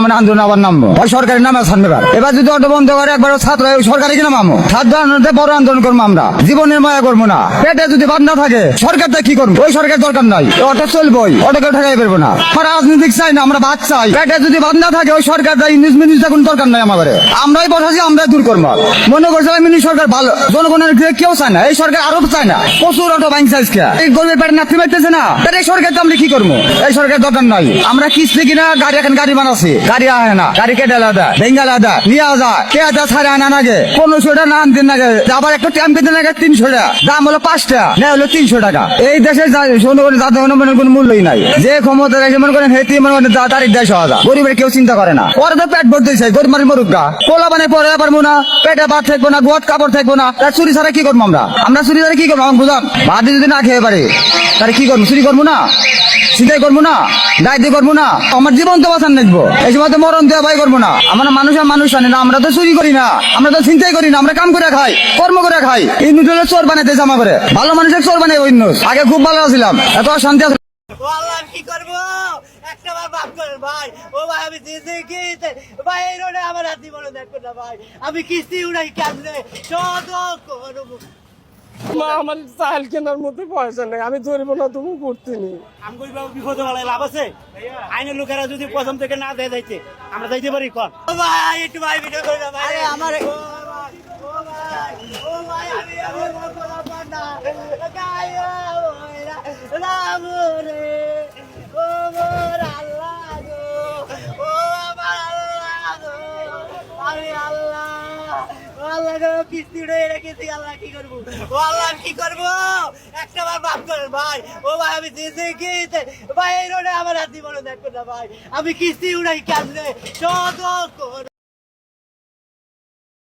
আমরা আন্দোলন আবার নামবো, ওই সরকারের নামে সামনেবার। এবার যদি অটো বন্ধ করে একবার ছাত্র ওই সরকারি কিনা মামো ছাত্র আন্দোলনে বড় আন্দোলন করবো আমরা, জীবনের মায়া করবো না। পেটে যদি বাদ না থাকে সরকারটা কি করবো? ওই সরকার দরকার নাই, অটো চলবোই, অটো কেউ ঠেকাই পারবো না। আমরা রাজনীতিক চাই না, আমরা ভাত চাই। পেটে যদি বাদ না থাকে ওই সরকারটা ইংলিশ মিনিশ কোনো দরকার নাই আমাদের। আমরাই বসাছি, আমরাই দূর করবো। মনে করছে মিনি সরকার ভালো, জনগণের কেউ চায় না, এই সরকার আরো চায় না। প্রচুর অটো ব্যাংক চাইছে, এই গরিবের পেটে নাচতে পারতেছে না, এই সরকার তো আমরা কি করবো? এই সরকার দরকার নাই। আমরা কিস্তি কিনা গাড়ি, এখন গাড়ি বানাচ্ছি, গাড়ি আহে না, গাড়ি কেটে আলাদা বেঙ্গাল আলাদা নিয়ে যায়, কে আদা ছাড়ে আনা নাগে 1500 টাকা না আনতেন নাগে, আবার একটা ট্যাম্প কিনতে নাগে 300 টাকা, দাম হলো 5 টাকা, না হলো 300 টাকা। এই দেশে জনগণের জাতীয় জনগণের কোনো মূল্যই নাই। যে ক্ষমতা রয়েছে মনে করেন হেতি মনে করেন তারিখ দেয় 100,000, গরিবের কেউ চিন্তা করে না। পরে তো পেট ভরতে চাই, গরিব মানে মরুক গা, পোলা মানে পরে পারবো না, পেটে ভাত থাকবো না, গোয়াত কাপড় থাকবো না, তার চুরি ছাড়া কি করবো আমরা? আমরা চুরি ছাড়া কি করবো? আমাকে বুঝান। ভাত যদি না খেয়ে পারে তাহলে কি করবো? চুরি করবো না, চিন্তাই করবো না, ডাইতে করবো না, আমার জীবন তো বাঁচান দেখবো, এই সময় তো মরণ দেওয়া ভাই করবো না। আমরা মানুষ আর মানুষ জানি না, আমরা তো চুরি করি না, আমরা তো চিন্তাই করি না, আমরা কাম করে খাই, কর্ম করে খাই। এই নুটলে চোর বানাইতে জামা করে, ভালো মানুষের চোর বানাই ওই নিউজ। আগে খুব ভালো ছিলাম, এত শান্তি আছে। কি করবো? একটা বার বাপ করেন ভাই, ও ভাই আমি জিতে ভাই, এই রোডে আমার হাতি বলে দেখো না ভাই, আমি কিস্তি উড়াই কেমনে করবো? মা আমার চাল কেনার মধ্যে পয়সা নেই, আমি ধরবো না, তুমি করতে নি। আমি বিপদে বলে লাভ আছে? আইনের লোকেরা যদি প্রথম থেকে না দেয় যাইতে, আমরা যাইতে পারি কন? ও ভাই একটু ভাই ভিডিও করে না ভাই, আমার কিস্তি রেখেছি, আল্লাহ কি করবো? ও আল্লাহ কি করবো? একটা বার বাপ করেন ভাই, ও ভাই আমি জিতে ভাই, এই রোডে আমার হাতি বলে দেখো না ভাই, আমি কিস্তি উড়াই কেমনে?